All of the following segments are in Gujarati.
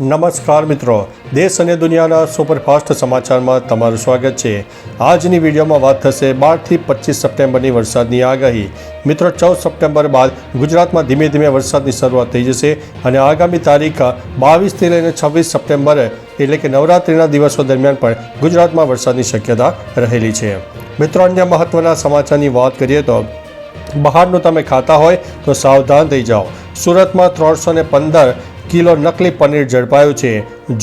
નમસ્કાર મિત્રો, દેશ અને દુનિયાના સુપરફાસ્ટ સમાચારમાં તમારું સ્વાગત છે। આજની વિડીયોમાં વાત થશે 12થી 25 સપ્ટેમ્બરની વરસાદની આગાહી। મિત્રો, 14 સપ્ટેમ્બર બાદ ગુજરાતમાં ધીમે ધીમે વરસાદની શરૂઆત થઈ જશે અને આગામી તારીખ 22થી લઈને 26 સપ્ટેમ્બર એટલે કે નવરાત્રિના દિવસો દરમિયાન પણ ગુજરાતમાં વરસાદની શક્યતા રહેલી છે। મિત્રો, અન્ય મહત્વના સમાચારની વાત કરીએ તો બહારનું તમે ખાતા હોય તો સાવધાન થઈ જાઓ। સુરતમાં 315 કિલો નકલી પનીર ઝડપાયું છે।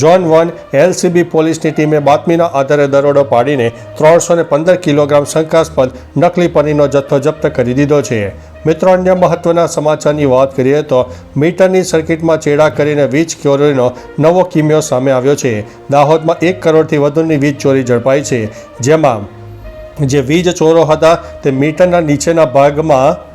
ઝોન 1 એલસીબી પોલીસની ટીમે બાતમીના આધારે દરોડો પાડીને 315 કિલોગ્રામ શંકાસ્પદ નકલી પનીરનો જથ્થો જપ્ત કરી દીધો છે। મિત્રો, અન્ય મહત્વના સમાચારની વાત કરીએ તો મીટરની સર્કિટમાં ચેડા કરીને વીજ ચોરીનો નવો કિમિયો સામે આવ્યો છે। દાહોદમાં 1 કરોડથી વધુની વીજ ચોરી ઝડપાઈ છે, જેમાં જે વીજ ચોરો હતા તે મીટરના નીચેના ભાગમાં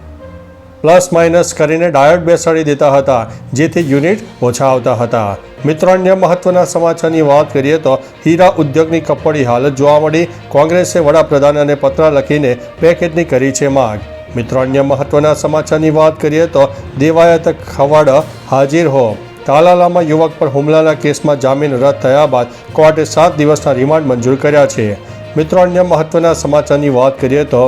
પ્લસ માઇનસ કરીને ડાયોડ બેસાડી દેતા હતા, જેથી યુનિટ ઓછા આવતા હતા। મિત્રો, અન્ય મહત્વના સમાચારની વાત કરીએ તો હીરા ઉદ્યોગની કફોડી હાલત જોવા મળી। કોંગ્રેસે વડાપ્રધાનને પત્ર લખીને પેકેજની કરી છે માંગ। મિત્રો, અન્ય મહત્વના સમાચારની વાત કરીએ તો દેવાયત ખવડ હાજર હો। તાલાલામાં યુવક પર હુમલાના કેસમાં જામીન રદ થયા બાદ કોર્ટે 7 દિવસના રિમાન્ડ મંજૂર કર્યા છે। મિત્રો, અન્ય મહત્વના સમાચારની વાત કરીએ તો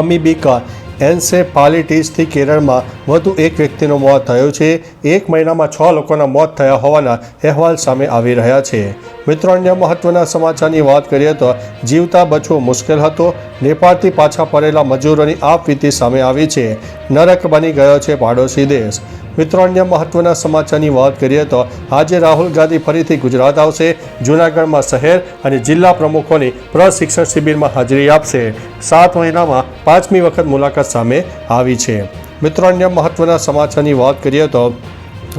અમીબિકા એન્સેફાલિટીસથી કેરળમાં વધુ એક વ્યક્તિનું મોત થયું છે। 1 મહિનામાં 6 લોકોના મોત થયા હોવાના અહેવાલ સામે આવી રહ્યા છે। મિત્રો, અન્ય મહત્વના સમાચારની વાત કરીએ તો જીવતા બચવું મુશ્કેલ હતું। નેપાળથી પાછા ફરેલા મજૂરોની આપવીતી સામે આવી છે। નરક બની ગયો છે પાડોશી દેશ। મિત્રો, અન્ય મહત્વના સમાચારની વાત કરીએ તો આજે રાહુલ ગાંધી ફરીથી ગુજરાત આવશે। જૂનાગઢમાં શહેર અને જિલ્લા પ્રમુખોની પ્રશિક્ષણ શિબિરમાં હાજરી આપશે। 7 મહિનામાં 5મી વખત મુલાકાત સામે આવી છે। મિત્રો, અન્ય મહત્વના સમાચારની વાત કરીએ તો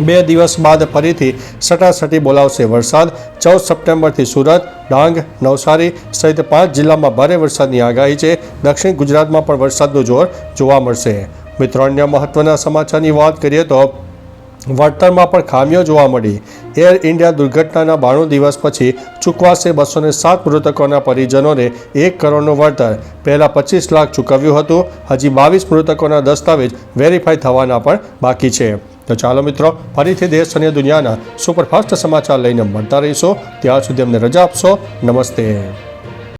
2 દિવસ બાદ ફરીથી સટાસટી બોલાવશે વરસાદ। 14 સપ્ટેમ્બરથી સુરત, ડાંગ, નવસારી સહિત 5 જિલ્લામાં ભારે વરસાદની આગાહી છે। દક્ષિણ ગુજરાતમાં પણ વરસાદનું જોર જોવા મળશે। મિત્રો, અન્ય મહત્વના સમાચારની વાત કરીએ તો વળતરમાં પણ ખામીઓ જોવા મળી। એર ઇન્ડિયા દુર્ઘટનાના 92 દિવસ પછી ચૂકવાશે 207 મૃતકોના પરિજનોને 1 કરોડનું વળતર। પહેલાં 25 લાખ ચૂકવ્યું હતું। હજી 22 મૃતકોના દસ્તાવેજ વેરીફાઈ થવાના પણ બાકી છે। તો ચાલો મિત્રો, ફરીથી દેશ અને દુનિયાના સુપરફાસ્ટ સમાચાર લઈને મળતા રહીશું। ત્યાં સુધી અમને રજા આપશો। નમસ્તે।